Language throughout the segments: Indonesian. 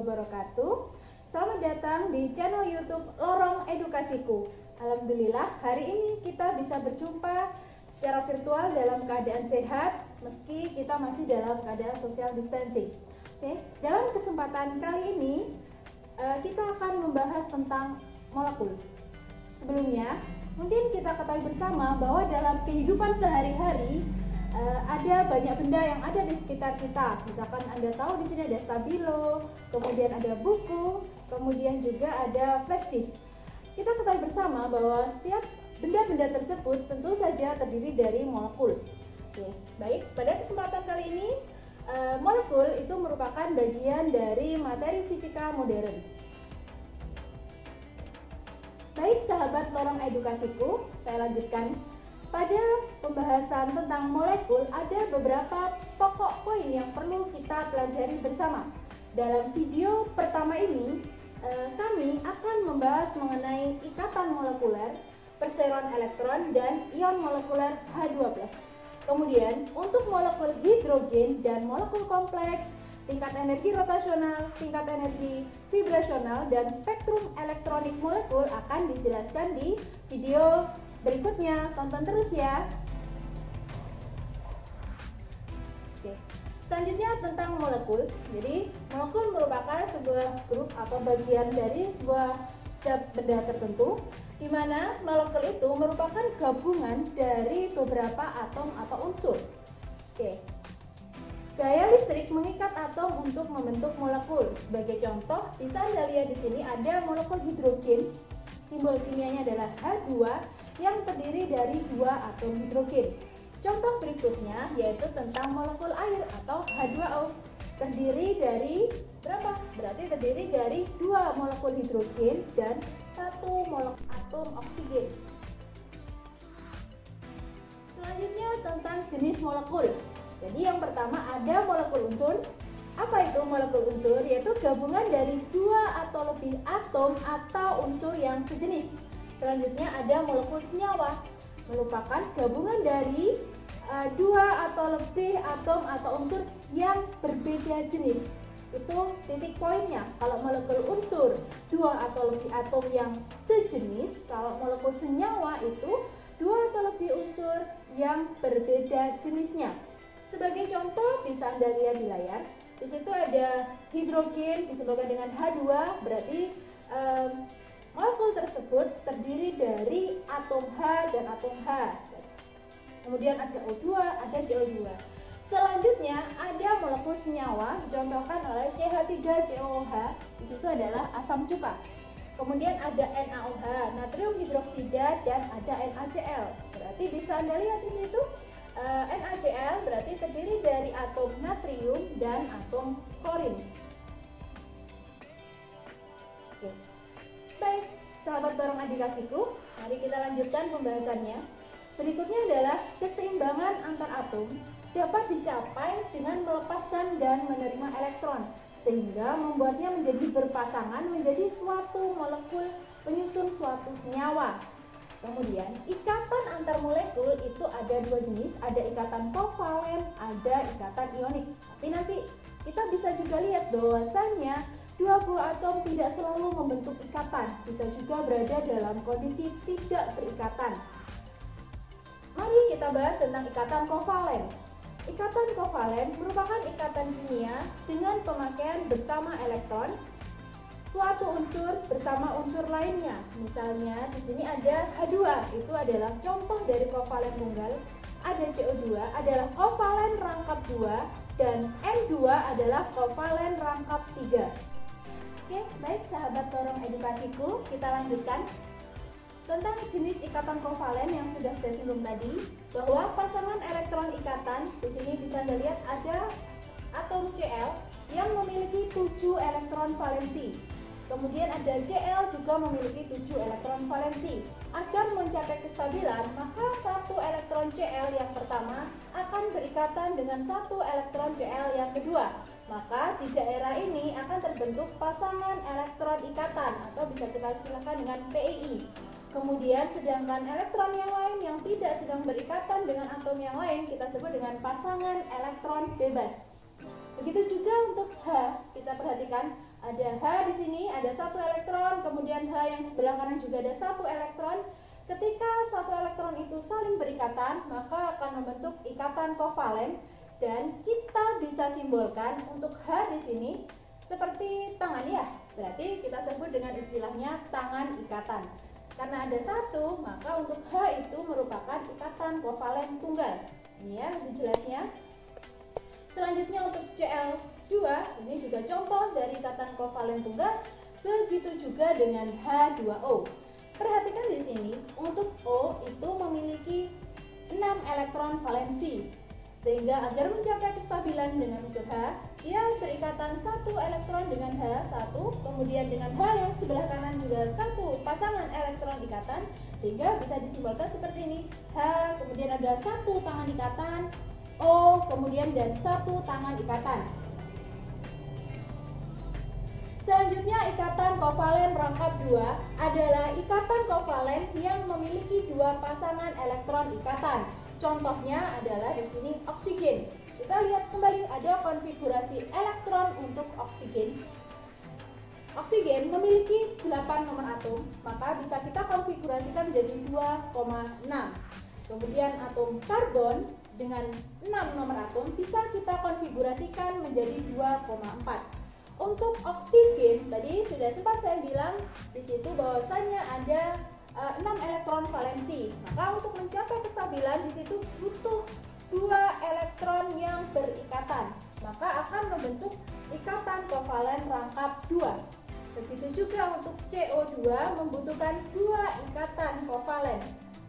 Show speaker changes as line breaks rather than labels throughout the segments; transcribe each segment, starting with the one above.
wabarakatuh. Selamat datang di channel YouTube Lorong Edukasiku. Alhamdulillah, hari ini kita bisa berjumpa secara virtual dalam keadaan sehat, meski kita masih dalam keadaan social distancing. Oke, dalam kesempatan kali ini kita akan membahas tentang molekul. Sebelumnya, mungkin kita ketahui bersama bahwa dalam kehidupan sehari-hari ada banyak benda yang ada di sekitar kita. Misalkan Anda tahu di sini ada stabilo, kemudian ada buku, kemudian juga ada flash disk. Kita ketahui bersama bahwa setiap benda-benda tersebut tentu saja terdiri dari molekul. Oke, baik. Pada kesempatan kali ini, molekul itu merupakan bagian dari materi fisika modern. Baik, sahabat Lorong Edukasiku, saya lanjutkan. Pada pembahasan tentang molekul, ada beberapa pokok poin yang perlu kita pelajari bersama. Dalam video pertama ini, kami akan membahas mengenai ikatan molekuler, perseroan elektron, dan ion molekuler H2+. Kemudian, untuk molekul hidrogen dan molekul kompleks, tingkat energi rotasional, tingkat energi vibrasional, dan spektrum elektronik molekul akan dijelaskan di video berikutnya. Tonton terus ya. Oke. Selanjutnya tentang molekul. Jadi, molekul merupakan sebuah grup atau bagian dari sebuah zat benda tertentu, di mana molekul itu merupakan gabungan dari beberapa atom atau unsur. Oke. Gaya listrik mengikat atom untuk membentuk molekul. Sebagai contoh, bisa Anda lihat di sini ada molekul hidrogen. Simbol kimianya adalah H2 yang terdiri dari 2 atom hidrogen. Contoh berikutnya yaitu tentang molekul air atau H2O. Terdiri dari berapa? Berarti terdiri dari 2 molekul hidrogen dan 1 molekul atom oksigen. Selanjutnya tentang jenis molekul. Jadi yang pertama ada molekul unsur. Apa itu molekul unsur? Yaitu gabungan dari 2 atau lebih atom atau unsur yang sejenis. Selanjutnya ada molekul senyawa, merupakan gabungan dari 2 atau lebih atom atau unsur yang berbeda jenis. Itu titik poinnya. Kalau molekul unsur 2 atau lebih atom yang sejenis, kalau molekul senyawa itu 2 atau lebih unsur yang berbeda jenisnya. Sebagai contoh bisa Anda lihat di layar. Di situ ada hidrogen disebutkan dengan H2, berarti molekul tersebut terdiri dari atom H dan atom H. Kemudian ada O2, ada CO2. Selanjutnya ada molekul senyawa dicontohkan oleh CH3COOH. Di situ adalah asam cuka. Kemudian ada NaOH, natrium hidroksida, dan ada NaCl. Berarti bisa Anda lihat di situ. NaCl berarti terdiri dari atom natrium dan atom klorin. Oke. Baik, sahabat Lorong Edukasiku, mari kita lanjutkan pembahasannya. Berikutnya adalah keseimbangan antar atom dapat dicapai dengan melepaskan dan menerima elektron, sehingga membuatnya menjadi berpasangan menjadi suatu molekul penyusun suatu senyawa. Kemudian, ikatan antar molekul itu ada 2 jenis, ada ikatan kovalen, ada ikatan ionik. Tapi nanti kita bisa juga lihat bahwasannya 2 buah atom tidak selalu membentuk ikatan, bisa juga berada dalam kondisi tidak berikatan. Mari kita bahas tentang ikatan kovalen. Ikatan kovalen merupakan ikatan kimia dengan pemakaian bersama elektron suatu unsur bersama unsur lainnya. Misalnya di sini ada H2, itu adalah contoh dari kovalen tunggal. Ada CO2 adalah kovalen rangkap 2 dan N2 adalah kovalen rangkap 3. Oke, baik sahabat Lorong Edukasiku, kita lanjutkan tentang jenis ikatan kovalen yang sudah saya singgung tadi, bahwa pasangan elektron ikatan di sini bisa Anda lihat ada atom Cl yang memiliki 7 elektron valensi. Kemudian ada Cl juga memiliki 7 elektron valensi. Agar mencapai kestabilan, maka 1 elektron Cl yang pertama akan berikatan dengan 1 elektron Cl yang kedua. Maka di daerah ini akan terbentuk pasangan elektron ikatan atau bisa kita istilahkan dengan PII. Kemudian sedangkan elektron yang lain yang tidak sedang berikatan dengan atom yang lain kita sebut dengan pasangan elektron bebas. Begitu juga untuk H, kita perhatikan ada H di sini, ada 1 elektron, kemudian H yang sebelah kanan juga ada 1 elektron. Ketika 1 elektron itu saling berikatan, maka akan membentuk ikatan kovalen, dan kita bisa simbolkan untuk H di sini seperti tangan ya. Berarti kita sebut dengan istilahnya tangan ikatan. Karena ada 1, maka untuk H itu merupakan ikatan kovalen tunggal. Ini ya lebih jelasnya. Selanjutnya untuk Cl2, ini juga contoh dari ikatan kovalen tunggal. Begitu juga dengan H2O. Perhatikan di sini, untuk O itu memiliki 6 elektron valensi. Sehingga agar mencapai kestabilan dengan unsur H, dia berikatan 1 elektron dengan H1, kemudian dengan H yang sebelah kanan juga 1 pasangan elektron ikatan, sehingga bisa disimbolkan seperti ini. H, kemudian ada 1 tangan ikatan, O, kemudian dan 1 tangan ikatan. Selanjutnya ikatan kovalen rangkap 2 adalah ikatan kovalen yang memiliki 2 pasangan elektron ikatan. Contohnya adalah di sini oksigen. Kita lihat kembali ada konfigurasi elektron untuk oksigen. Oksigen memiliki 8 nomor atom, maka bisa kita konfigurasikan menjadi 2,6. Kemudian atom karbon dengan 6 nomor atom bisa kita konfigurasikan menjadi 2,4. Untuk oksigen tadi sudah sempat saya bilang di situ bahwasanya ada 6 elektron valensi. Maka untuk mencapai kestabilan di situ butuh 2 elektron yang berikatan. Maka akan membentuk ikatan kovalen rangkap 2. Begitu juga untuk CO2 membutuhkan 2 ikatan kovalen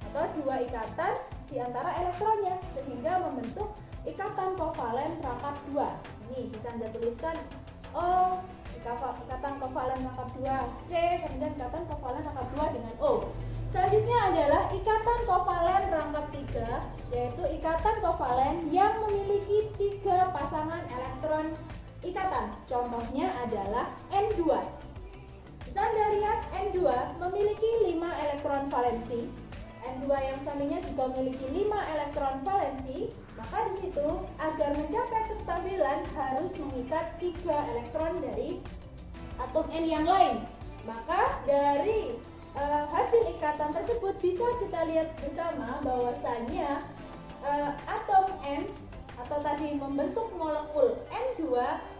atau 2 ikatan di antara elektronnya sehingga membentuk ikatan kovalen rangkap 2. Ini bisa Anda tuliskan O, ikatan kovalen rangkap 2, C, kemudian ikatan kovalen rangkap 2 dengan O. Selanjutnya adalah ikatan kovalen rangkap 3, yaitu ikatan kovalen yang memiliki 3 pasangan elektron ikatan. Contohnya adalah N2. Bisa Anda lihat N2 memiliki 5 elektron valensi. N2 yang sampingnya juga memiliki 5 elektron valensi, maka di situ agar mencapai kestabilan harus mengikat 3 elektron dari atom N yang lain. Maka dari hasil ikatan tersebut bisa kita lihat bersama bahwasannya atom N atau tadi membentuk molekul N2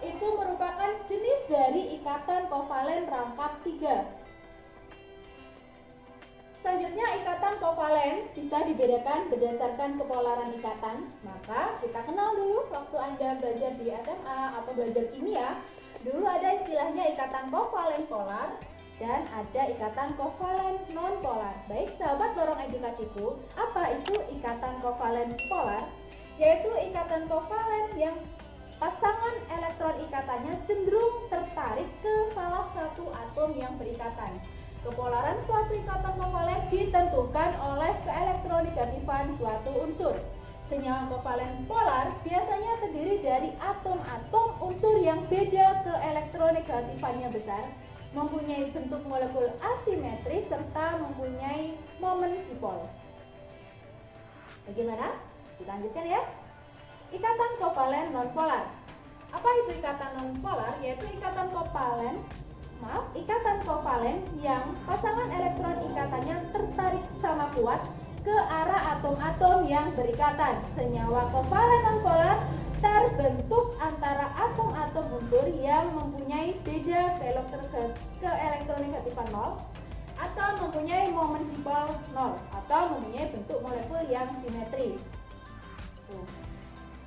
itu merupakan jenis dari ikatan kovalen rangkap 3. Selanjutnya ikatan kovalen bisa dibedakan berdasarkan kepolaran ikatan. Maka kita kenal dulu waktu Anda belajar di SMA atau belajar kimia, dulu ada istilahnya ikatan kovalen polar dan ada ikatan kovalen non-polar. Baik sahabat lorong edukasiku, apa itu ikatan kovalen polar? Yaitu ikatan kovalen yang pasangan elektron ikatannya cenderung tertarik ke salah satu atom yang berikatan. Kepolaran suatu ikatan kovalen ditentukan oleh keelektronegatifan suatu unsur. Senyawa kovalen polar biasanya terdiri dari atom-atom unsur yang beda keelektronegatifannya besar, mempunyai bentuk molekul asimetris, serta mempunyai momen dipol. Bagaimana? Kita lanjutkan ya. Ikatan kovalen nonpolar. Apa itu ikatan nonpolar? Yaitu ikatan kovalen yang pasangan elektron ikatannya tertarik sama kuat ke arah atom-atom yang berikatan. Senyawa kovalen nonpolar terbentuk antara atom-atom unsur yang mempunyai beda keelektronegatifan 0 atau mempunyai momen dipol 0 atau mempunyai bentuk molekul yang simetris.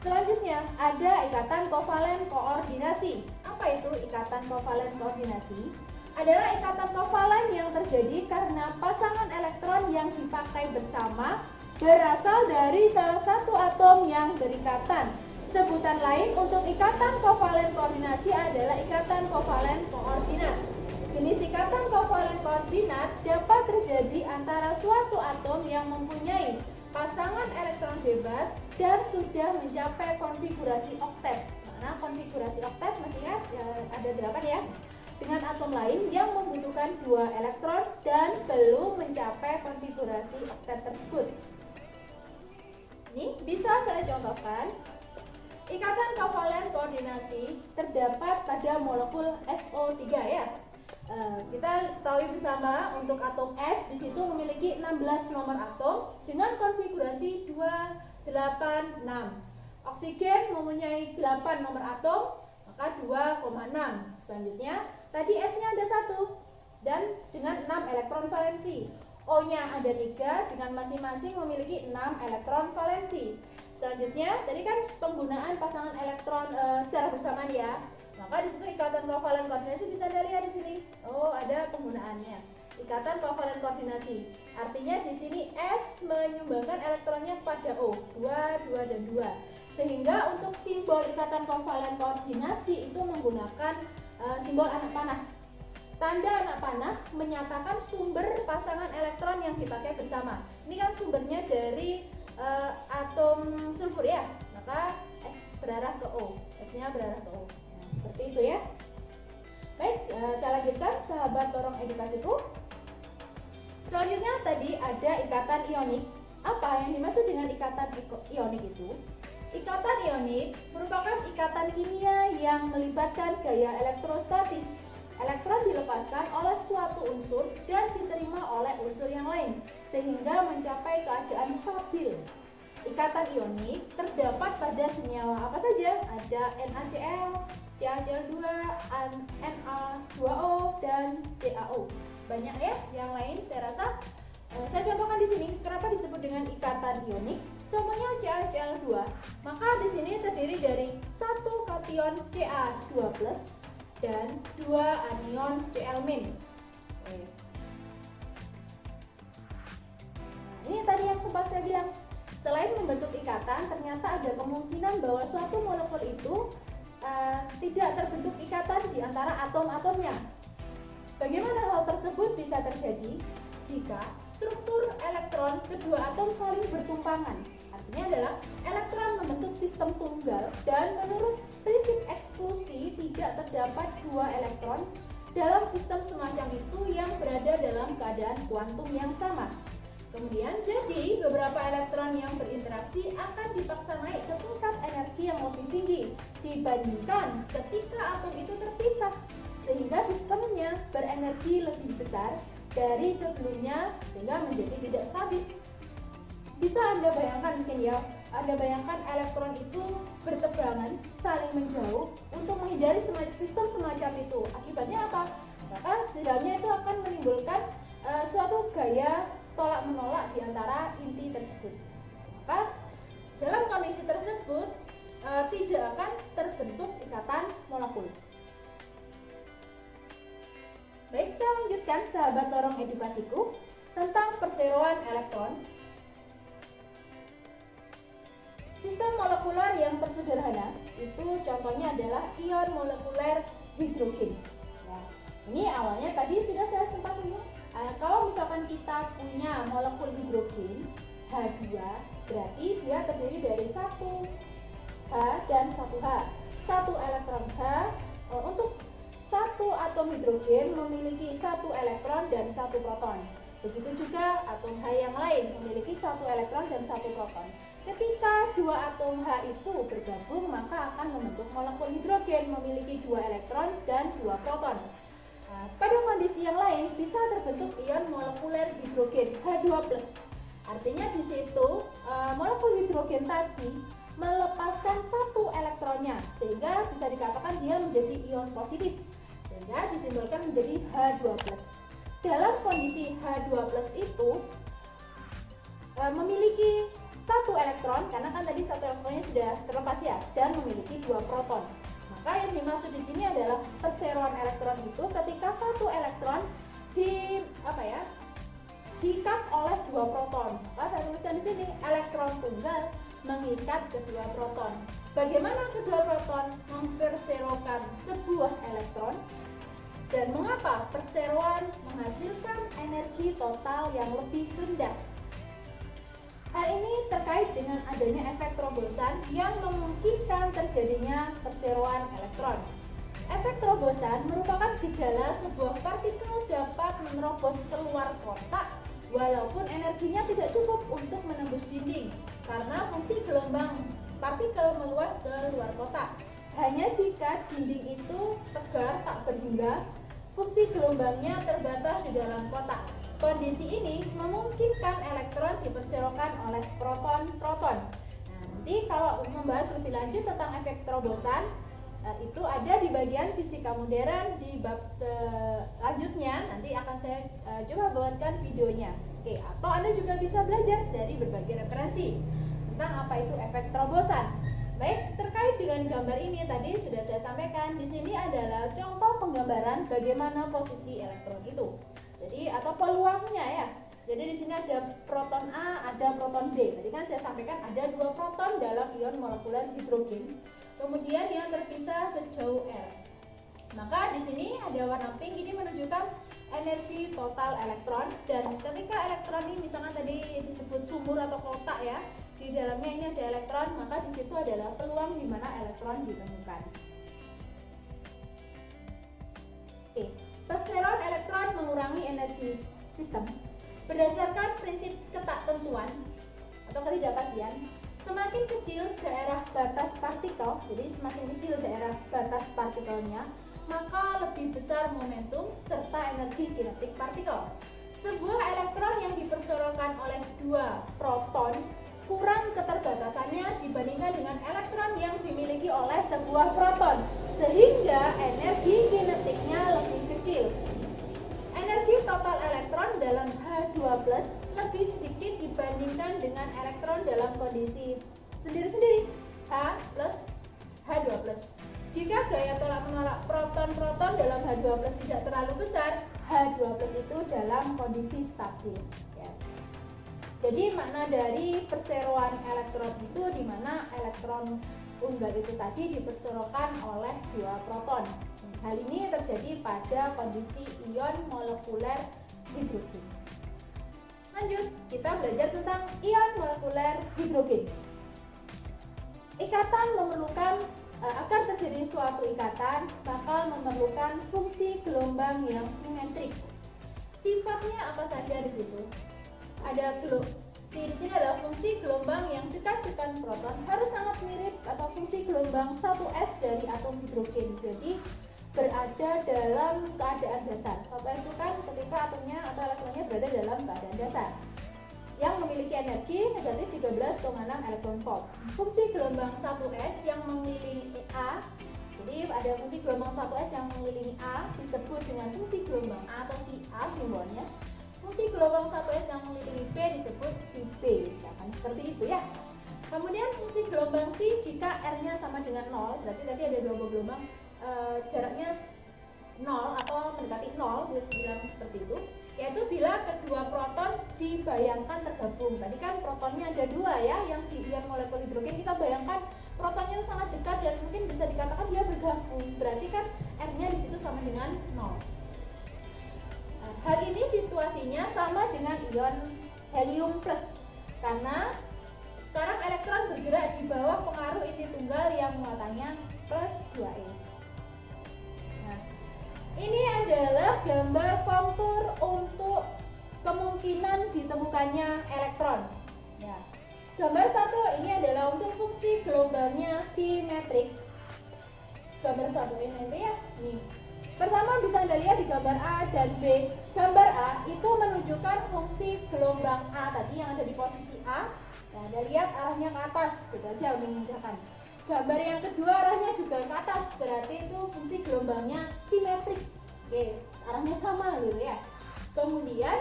Selanjutnya ada ikatan kovalen koordinasi. Apa itu ikatan kovalen koordinasi? Adalah ikatan kovalen yang terjadi karena pasangan elektron yang dipakai bersama berasal dari salah satu atom yang berikatan. Sebutan lain untuk ikatan kovalen koordinasi adalah ikatan kovalen koordinat. Jenis ikatan kovalen koordinat dapat terjadi antara suatu atom yang mempunyai pasangan elektron bebas dan sudah mencapai konfigurasi oktet. Mana konfigurasi oktet masih ingat? Ada 8 ya. Dengan atom lain yang membutuhkan 2 elektron dan belum mencapai konfigurasi oktet tersebut. Ini bisa saya contohkan. Ikatan kovalen koordinasi terdapat pada molekul SO3 ya. Kita tahu bersama untuk atom S di situ memiliki 16 nomor atom dengan konfigurasi 286. Oksigen mempunyai 8 nomor atom, maka 2,6. Selanjutnya, tadi S-nya ada 1 dan dengan 6 elektron valensi. O-nya ada 3 dengan masing-masing memiliki 6 elektron valensi. Selanjutnya, tadi kan penggunaan pasangan elektron secara bersamaan ya. Maka di situ ikatan kovalen koordinasi bisa Anda lihat di sini. Oh, ada penggunaannya. Ikatan kovalen koordinasi. Artinya di sini S menyumbangkan elektronnya pada O, 2, 2 dan 2. Sehingga untuk simbol ikatan kovalen koordinasi itu menggunakan simbol anak panah. Tanda anak panah menyatakan sumber pasangan elektron yang dipakai bersama. Ini kan sumbernya dari atom sulfur ya, maka S berarah ke O, S-nya berarah ke O. Nah, seperti itu ya. Baik, saya lanjutkan sahabat Torong Edukasiku. Selanjutnya tadi ada ikatan ionik. Apa yang dimaksud dengan ikatan ionik itu? Ikatan ionik merupakan ikatan kimia yang melibatkan gaya elektrostatis. Elektron dilepaskan oleh suatu unsur dan diterima oleh unsur yang lain, sehingga mencapai keadaan stabil. Ikatan ionik terdapat pada senyawa apa saja? Ada NaCl, CaCl2, Na2O, dan CaO. Banyak ya yang lain, saya rasa. Saya contohkan di sini, kenapa disebut dengan ikatan ionik? Contohnya CaCl2, maka di sini terdiri dari satu kation Ca2+, dan 2 anion Cl-. Ini tadi yang sempat saya bilang, selain membentuk ikatan, ternyata ada kemungkinan bahwa suatu molekul itu tidak terbentuk ikatan di antara atom-atomnya. Bagaimana hal tersebut bisa terjadi? Jika struktur elektron kedua atom saling bertumpangan. Artinya adalah elektron membentuk sistem tunggal dan menurut prinsip eksklusi tidak terdapat dua elektron dalam sistem semacam itu yang berada dalam keadaan kuantum yang sama. Kemudian jadi beberapa elektron yang berinteraksi akan dipaksa naik ke tingkat energi yang lebih tinggi dibandingkan ketika atom itu terpisah, sehingga sistemnya berenergi lebih besar dari sebelumnya sehingga menjadi tidak stabil. Bisa Anda bayangkan mungkin ya, Anda bayangkan elektron itu bertebaran saling menjauh untuk menghindari sistem semacam itu. Akibatnya apa? Maka di dalamnya itu akan menimbulkan suatu gaya tolak menolak di antara inti tersebut. Maka dalam kondisi tersebut tidak akan terbentuk ikatan molekul. Baik, saya lanjutkan sahabat Torong Edukasiku tentang perseroan elektron. Sistem molekuler yang tersederhana itu contohnya adalah ion molekuler hidrogen. Nah, ini awalnya tadi sudah saya sempat singgung. Kalau misalkan kita punya molekul hidrogen H2, berarti dia terdiri dari satu H dan satu H. Satu elektron H untuk satu atom hidrogen memiliki satu elektron dan satu proton. Begitu juga atom H yang lain memiliki satu elektron dan satu proton. Ketika dua atom H itu bergabung, maka akan membentuk molekul hidrogen memiliki dua elektron dan dua proton. Pada kondisi yang lain bisa terbentuk ion molekuler hidrogen H2+. Artinya di situ molekul hidrogen tadi melepaskan satu elektronnya sehingga bisa dikatakan dia menjadi ion positif sehingga disimbolkan menjadi H2+. Dalam kondisi H2+ itu memiliki satu elektron karena kan tadi satu elektronnya sudah terlepas ya dan memiliki dua proton. Maka yang dimaksud di sini adalah perseroan elektron itu ketika satu elektron diikat oleh dua proton. Maka saya tuliskan di sini elektron tunggal mengikat kedua proton. Bagaimana kedua proton memperserokan sebuah elektron dan mengapa perseroan menghasilkan energi total yang lebih rendah? Hal ini terkait dengan adanya efek terobosan yang memungkinkan terjadinya perseroan elektron. Efek terobosan merupakan gejala sebuah partikel dapat menerobos keluar kotak walaupun energinya tidak cukup untuk menembus dinding karena fungsi gelombang partikel meluas ke luar kotak. Hanya jika dinding itu tegar tak berhingga, fungsi gelombangnya terbatas di dalam kotak. Kondisi ini memungkinkan elektron diperserokan oleh proton-proton. Nah, nanti kalau membahas lebih lanjut tentang efek terobosan, itu ada di bagian fisika modern di bab selanjutnya. Nanti akan saya coba buatkan videonya. Oke, atau Anda juga bisa belajar dari berbagai referensi tentang apa itu efek terobosan. Baik, terkait dengan gambar ini tadi sudah saya sampaikan. Di sini adalah contoh penggambaran bagaimana posisi elektron itu. Jadi atau peluangnya ya. Jadi di sini ada proton A, ada proton B. Tadi kan saya sampaikan ada 2 proton dalam ion molekuler hidrogen. Kemudian yang terpisah sejauh R. Maka di sini ada warna pink, ini menunjukkan energi total elektron. Dan ketika elektron ini misalkan tadi disebut sumur atau kotak ya, di dalamnya ini ada elektron, maka di situ adalah peluang di mana elektron ditemukan. Oke, perseroan elektron mengurangi energi sistem berdasarkan prinsip ketaktentuan atau ketidakpastian. Semakin kecil daerah batas partikel, jadi semakin kecil daerah batas partikelnya, maka lebih besar momentum serta energi kinetik partikel. Sebuah elektron yang diperserokan oleh 2 proton kurang keterbatasannya dibandingkan dengan elektron yang dimiliki oleh sebuah proton, sehingga energi kinetiknya lebih kecil. Energi total elektron dalam H2+ lebih sedikit dibandingkan dengan elektron dalam kondisi sendiri-sendiri, H plus H2+. Jika gaya tolak-menolak proton-proton dalam H2+ tidak terlalu besar, H2+ itu dalam kondisi stabil. Ya. Jadi makna dari perseroan elektron itu di mana elektron tunggal itu tadi diperserokan oleh 2 proton. Hal ini terjadi pada kondisi ion molekuler hidrogen. Lanjut, kita belajar tentang ion molekuler hidrogen. Ikatan memerlukan agar terjadi suatu ikatan bakal memerlukan fungsi gelombang yang simetrik. Sifatnya apa saja di situ? Ada di sini adalah fungsi gelombang yang dekat dengan proton harus sangat mirip atau fungsi gelombang 1s dari atom hidrogen. Jadi berada dalam keadaan dasar. 1s itu kan ketika atomnya atau elektronnya berada dalam keadaan dasar yang memiliki energi negatif 13,6 elektron volt. Fungsi gelombang 1s yang mengelilingi A, jadi ada fungsi gelombang 1s yang mengelilingi A disebut dengan fungsi gelombang A atau si A simbolnya. Fungsi gelombang 1s yang mengelilingi B disebut si B, misalkan seperti itu ya. Kemudian fungsi gelombang C jika R-nya sama dengan 0, berarti tadi ada 2 gelombang jaraknya 0 atau mendekati 0, bisa dibilang seperti itu, yaitu bila kedua proton dibayangkan tergabung. Tadi kan protonnya ada 2 ya, yang di ion molekul hidrogen kita bayangkan protonnya sangat dekat dan mungkin bisa dikatakan dia bergabung, berarti kan R-nya di situ sama dengan 0. Hal ini situasinya sama dengan ion helium plus, karena sekarang elektron bergerak di bawah pengaruh inti tunggal yang muatannya plus 2e. Nah, ini adalah gambar kontur untuk kemungkinan ditemukannya elektron. Ya. Gambar 1 ini adalah untuk fungsi gelombangnya simetrik. Gambar 1 ini ya, nih. Pertama bisa Anda lihat di gambar A dan B. Gambar A itu menunjukkan fungsi gelombang A tadi yang ada di posisi A. Nah, Anda lihat arahnya ke atas, gitu aja untuk memudahkan. Gambar yang kedua arahnya juga ke atas, berarti itu fungsi gelombangnya simetrik. Oke, arahnya sama gitu ya. Kemudian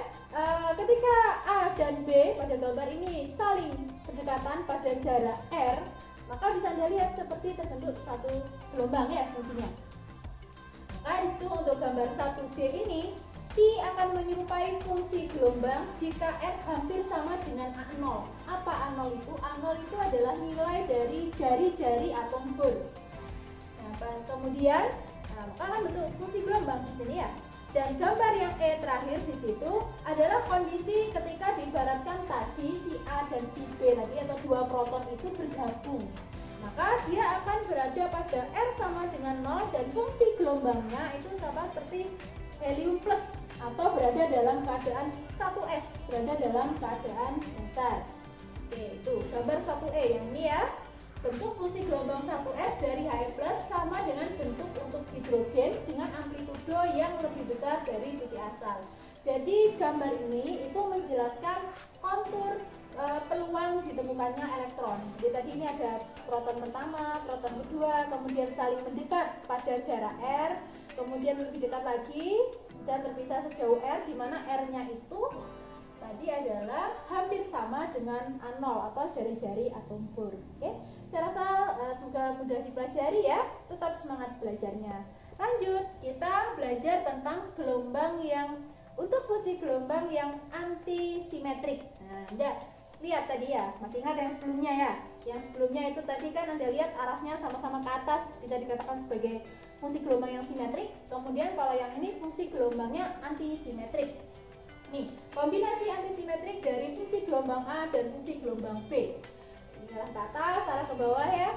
ketika A dan B pada gambar ini saling berdekatan pada jarak R, maka bisa Anda lihat seperti terbentuk satu gelombang ya fungsinya. Maka disitu untuk gambar 1D ini C akan menyerupai fungsi gelombang jika R hampir sama dengan A0. Apa A0 itu? A0 itu adalah nilai dari jari-jari atom Bohr. Nah, kemudian maka akan bentuk fungsi gelombang di sini ya. Dan gambar yang E terakhir di situ adalah kondisi ketika diibaratkan tadi si A dan si B tadi atau 2 proton itu bergabung. Maka dia akan berada pada R sama dengan 0 dan fungsi gelombangnya itu sama seperti helium plus atau berada dalam keadaan 1s, berada dalam keadaan dasar. Oke, itu gambar 1E yang ini ya. Bentuk fungsi gelombang 1s dari He+ sama dengan bentuk untuk hidrogen dengan amplitudo yang lebih besar dari titik asal. Jadi gambar ini itu menjelaskan kontur peluang ditemukannya elektron. Jadi tadi ini ada proton pertama, proton kedua, kemudian saling mendekat pada jarak r, kemudian lebih dekat lagi dan terpisah sejauh r, di mana r-nya itu tadi adalah hampir sama dengan A0 atau jari-jari atom Bohr. Oke, saya rasa semoga mudah dipelajari ya. Tetap semangat belajarnya. Lanjut, kita belajar tentang gelombang yang untuk fungsi gelombang yang antisimetrik. Nah, Anda lihat tadi ya, masih ingat yang sebelumnya ya? Yang sebelumnya itu tadi kan Anda lihat arahnya sama-sama ke atas, bisa dikatakan sebagai fungsi gelombang yang simetrik. Kemudian kalau yang ini fungsi gelombangnya antisimetrik. Nih, kombinasi antisimetrik dari fungsi gelombang A dan fungsi gelombang B. Ini arah ke atas, arah ke bawah ya.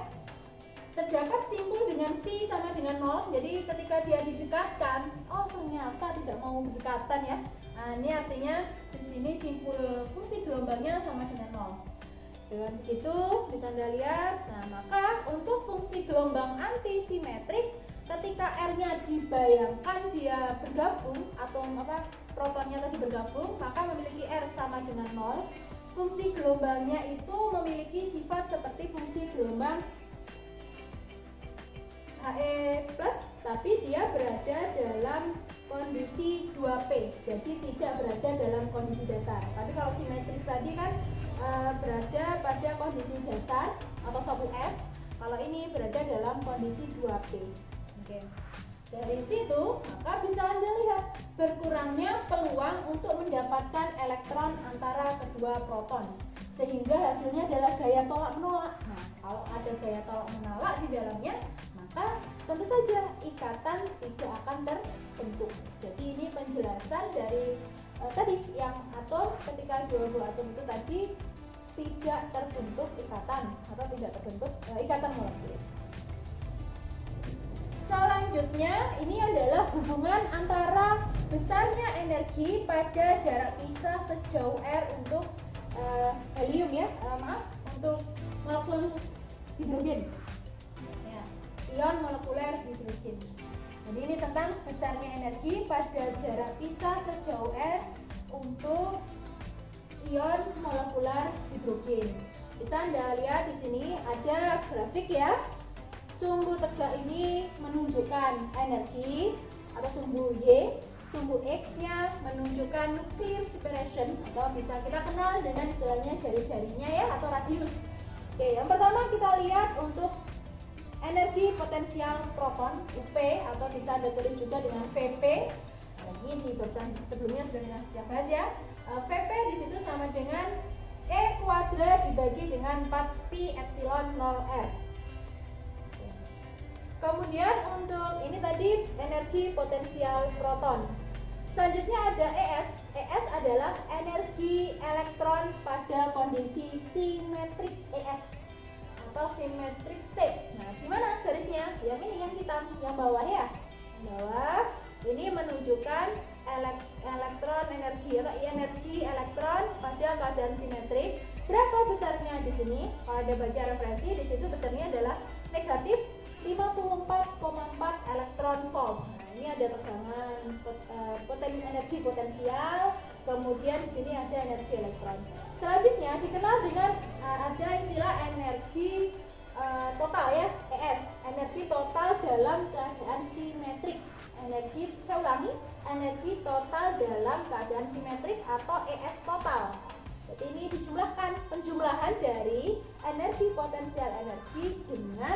Terdapat simpul dengan C sama dengan 0. Jadi ketika dia didekatkan, oh ternyata tidak mau berdekatan ya. Nah, ini artinya di sini simpul fungsi gelombangnya sama dengan 0. Dengan begitu bisa Anda lihat. Nah, maka untuk fungsi gelombang antisimetrik, ketika R-nya dibayangkan dia bergabung atau protonnya tadi bergabung, maka memiliki R sama dengan 0. Fungsi gelombangnya itu memiliki sifat seperti fungsi gelombang He+, tapi dia berada dalam kondisi 2P, jadi tidak berada dalam kondisi dasar. Tapi kalau simetrik tadi kan berada pada kondisi dasar atau 1s, kalau ini berada dalam kondisi 2P. Oke. Dari situ maka bisa Anda lihat berkurangnya peluang untuk mendapatkan elektron antara kedua proton, sehingga hasilnya adalah gaya tolak menolak. Nah, kalau ada gaya tolak menolak di dalamnya, maka tentu saja ikatan tidak akan terbentuk. Jadi ini penjelasan dari tadi yang atom ketika dua buah atom itu tadi tidak terbentuk ikatan atau tidak terbentuk ikatan molekul. Selanjutnya ini adalah hubungan antara besarnya energi pada jarak pisah sejauh r untuk helium ya, untuk molekul hidrogen. Ya, ion molekuler hidrogen. Jadi ini tentang besarnya energi pada jarak pisah sejauh r untuk ion molekuler hidrogen. Bisa Anda lihat di sini ada grafik ya. Sumbu tegak ini menunjukkan energi atau sumbu Y, sumbu X-nya menunjukkan nuclear separation atau bisa kita kenal dengan istilahnya jari-jarinya ya atau radius. Oke, yang pertama kita lihat untuk energi potensial proton UP atau bisa ditulis juga dengan VP. Ini di bahasan sebelumnya sudah kita bahas ya. VP di situ sama dengan E kuadrat dibagi dengan 4pi epsilon 0R. Kemudian untuk ini tadi energi potensial proton. Selanjutnya ada ES. ES adalah energi elektron pada kondisi simetrik ES atau symmetric state. Nah, gimana garisnya? Yang ini yang hitam, yang bawah ya. Yang bawah ini menunjukkan elektron energi atau energi elektron pada keadaan simetrik. Berapa besarnya di sini? Kalau ada baca referensi di situ besarnya adalah negatif 54,4 elektron volt. Nah, ini ada tegangan energi potensial, kemudian di sini ada energi elektron. Selanjutnya dikenal dengan ada istilah energi total ya, ES, energi total dalam keadaan simetrik. Saya ulangi, energi total dalam keadaan simetrik atau ES total. Jadi ini dijumlahkan, penjumlahan dari energi potensial energi dengan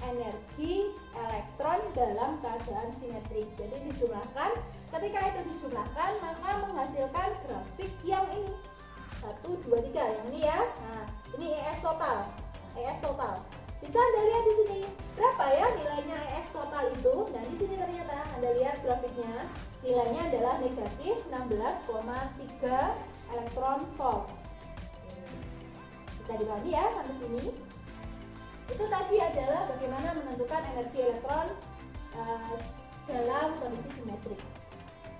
energi elektron dalam keadaan simetrik. Jadi dijumlahkan, ketika itu dijumlahkan maka menghasilkan grafik yang ini 1, 2, 3 yang ini ya. Nah, ini ES total. ES total. Bisa Anda lihat di sini berapa ya nilainya ES total itu. Nah, di sini ternyata Anda lihat grafiknya nilainya adalah negatif 16,3 elektron volt. Bisa dipahami ya sampai sini. Itu tadi adalah bagaimana menentukan energi elektron dalam kondisi simetrik.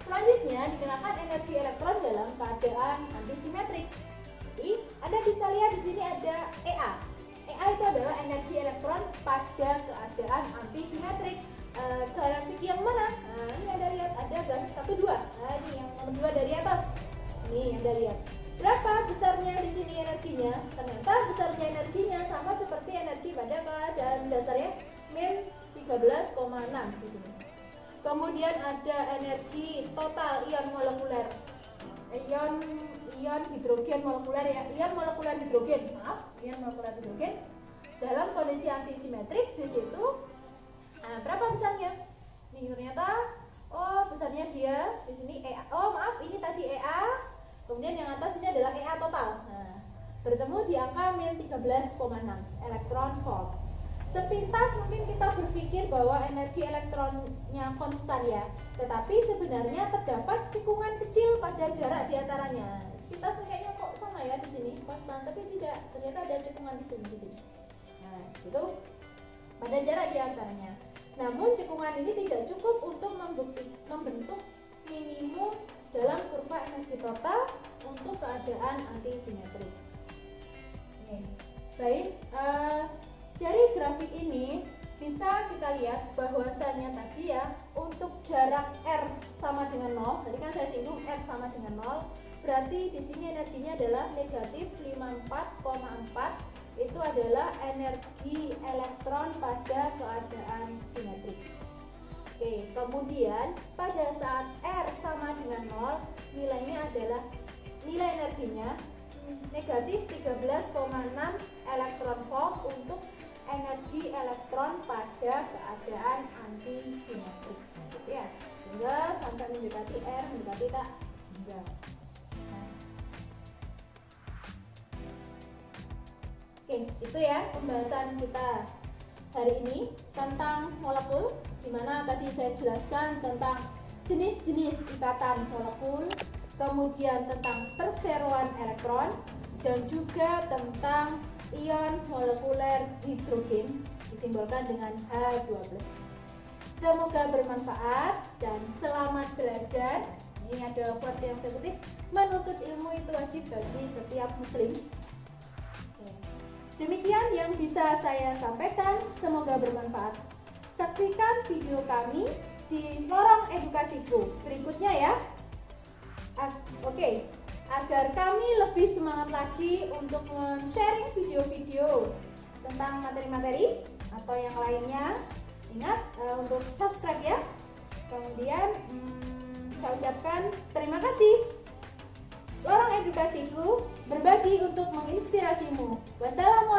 Selanjutnya dikenakan energi elektron dalam keadaan antisimetrik. Jadi Anda bisa lihat di sini ada EA. EA itu adalah energi elektron pada keadaan antisimetrik. Grafik yang mana? Nah, ini ada lihat, ada grafik 1, 2. Nah, ini yang nomor 2 dari atas. Ini Anda lihat. Berapa besarnya di sini energinya? Ternyata besarnya energinya sama seperti energi pada keadaan dasarnya min 13,6 di sini. Kemudian ada energi total ion molekuler. Ion hidrogen molekuler ya. Ion molekuler hidrogen dalam kondisi antisimetrik di situ. Nah, berapa besarnya? Nih ternyata besarnya dia di sini EA. Ini tadi EA. Kemudian yang atas ini adalah EA total. Nah, bertemu di angka min 13,6 elektron volt. Sepintas mungkin kita berpikir bahwa energi elektronnya konstan ya, tetapi sebenarnya terdapat cekungan kecil pada jarak di antaranya. Sepintas kayaknya kok sama ya di sini konstan, tapi tidak. Ternyata ada cekungan di sini. Nah, di situ pada jarak di antaranya. Namun cekungan ini tidak cukup untuk membentuk minimum dalam kurva energi total untuk keadaan antisimetrik. Baik, dari grafik ini bisa kita lihat bahwasanya tadi ya, untuk jarak R sama dengan 0, tadi kan saya singgung R sama dengan 0, berarti di sini energinya adalah negatif 54,4. Itu adalah energi elektron pada keadaan simetrik. Oke, kemudian pada saat R sama dengan 0, nilainya adalah nilai energinya negatif 13,6 elektron volt untuk energi elektron pada keadaan antisimetrik. Ya, sehingga sampai mendekati R, mendekati tak? Enggak. Oke, itu ya pembahasan kita hari ini tentang molekul, di mana tadi saya jelaskan tentang jenis-jenis ikatan molekul, kemudian tentang perseroan elektron, dan juga tentang ion molekuler hidrogen disimbolkan dengan H12. Semoga bermanfaat dan selamat belajar. Ini ada quote yang saya kutip, menuntut ilmu itu wajib bagi setiap muslim. Demikian yang bisa saya sampaikan, semoga bermanfaat. Saksikan video kami di lorong edukasiku berikutnya ya. Oke, agar kami lebih semangat lagi untuk men-sharing video-video tentang materi-materi atau yang lainnya. Ingat untuk subscribe ya. Kemudian saya ucapkan terima kasih. Lorong edukasiku berbagi untuk menginspirasimu. Wassalamualaikum